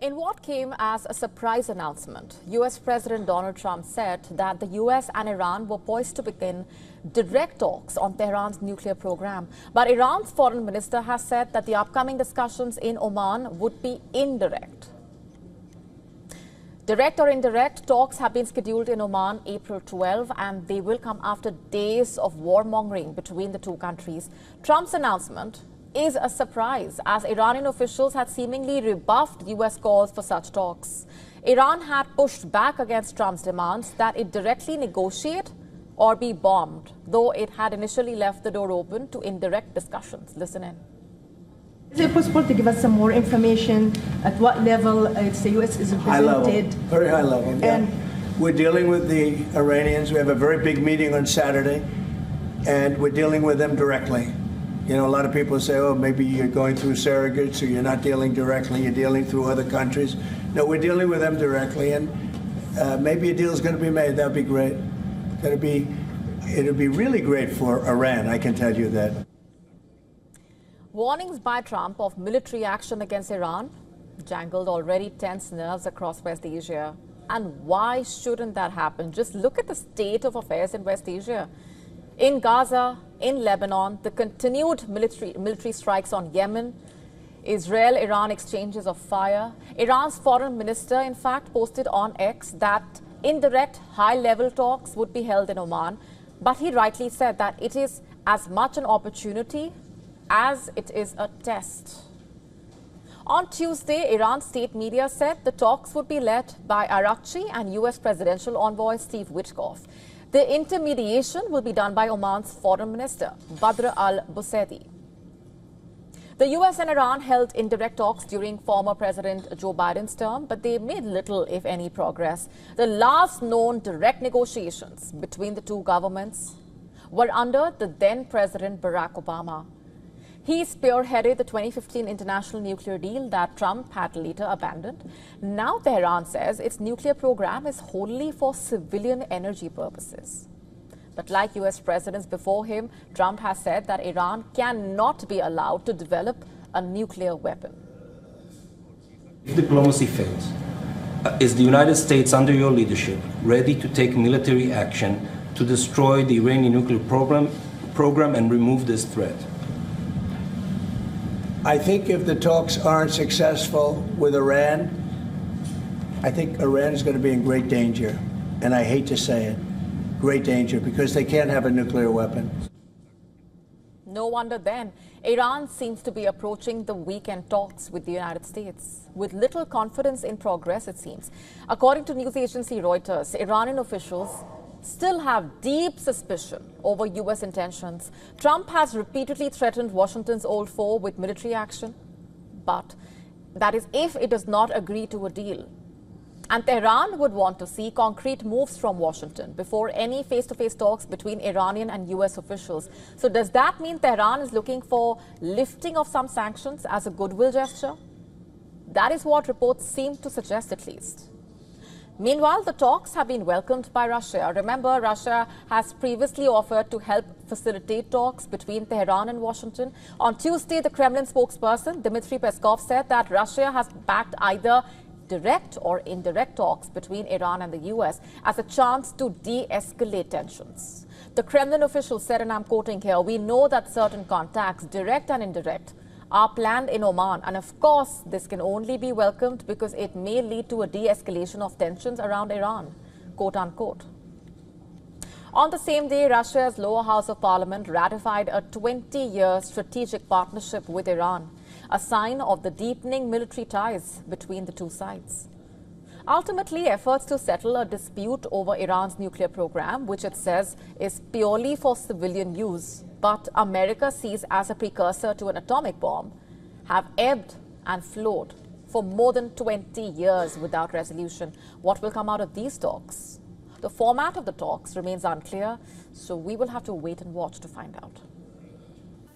In what came as a surprise announcement, US President Donald Trump said that the US and Iran were poised to begin direct talks on Tehran's nuclear program. But Iran's foreign minister has said that the upcoming discussions in Oman would be indirect. Direct or indirect talks have been scheduled in Oman April 12, and they will come after days of warmongering between the two countries. Trump's announcement is a surprise, as Iranian officials had seemingly rebuffed US calls for such talks. Iran had pushed back against Trump's demands that it directly negotiate or be bombed, though it had initially left the door open to indirect discussions. Listen in. Is it possible to give us some more information at what level the U.S. is represented? High level, very high level. Yeah. And we're dealing with the Iranians. We have a very big meeting on Saturday, and we're dealing with them directly. You know, a lot of people say, oh, maybe you're going through surrogates or you're not dealing directly, you're dealing through other countries. No, we're dealing with them directly, and maybe a deal is going to be made. That would be great. It'll be really great for Iran, I can tell you that. Warnings by Trump of military action against Iran jangled already tense nerves across West Asia. And why shouldn't that happen? Just look at the state of affairs in West Asia. In Gaza, in Lebanon, the continued military strikes on Yemen, Israel-Iran exchanges of fire. Iran's foreign minister, in fact, posted on X that indirect high-level talks would be held in Oman. But he rightly said that it is as much an opportunity as it is a test. On Tuesday, Iran's state media said the talks would be led by Arakchi and US presidential envoy Steve Witkoff. The intermediation will be done by Oman's foreign minister, Badr al-Busedi. The US and Iran held indirect talks during former President Joe Biden's term, but they made little, if any, progress. The last known direct negotiations between the two governments were under the then President Barack Obama. He spearheaded the 2015 international nuclear deal that Trump had later abandoned. Now Tehran says its nuclear program is wholly for civilian energy purposes. But like US presidents before him, Trump has said that Iran cannot be allowed to develop a nuclear weapon. If diplomacy fails, is the United States, under your leadership, ready to take military action to destroy the Iranian nuclear program and remove this threat? I think if the talks aren't successful with Iran, I think Iran is going to be in great danger. And I hate to say it, great danger, because they can't have a nuclear weapon. No wonder then, Iran seems to be approaching the weekend talks with the United States with little confidence in progress, it seems. According to news agency Reuters, Iranian officials still have deep suspicion over US intentions. Trump has repeatedly threatened Washington's old foe with military action, but that is if it does not agree to a deal. And Tehran would want to see concrete moves from Washington before any face-to-face talks between Iranian and US officials. So does that mean Tehran is looking for lifting of some sanctions as a goodwill gesture? That is what reports seem to suggest, at least. Meanwhile, the talks have been welcomed by Russia. Remember, Russia has previously offered to help facilitate talks between Tehran and Washington. On Tuesday, the Kremlin spokesperson, Dmitry Peskov, said that Russia has backed either direct or indirect talks between Iran and the US as a chance to de-escalate tensions. The Kremlin official said, and I'm quoting here, "We know that certain contacts, direct and indirect, are planned in Oman, and of course this can only be welcomed because it may lead to a de-escalation of tensions around Iran," quote unquote. On the same day, Russia's lower house of parliament ratified a 20-year strategic partnership with Iran, a sign of the deepening military ties between the two sides. Ultimately, efforts to settle a dispute over Iran's nuclear program, which it says is purely for civilian use, but America sees as a precursor to an atomic bomb, have ebbed and flowed for more than 20 years without resolution. What will come out of these talks? The format of the talks remains unclear, so we will have to wait and watch to find out.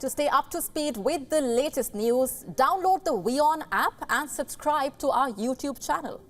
To stay up to speed with the latest news, download the WION app and subscribe to our YouTube channel.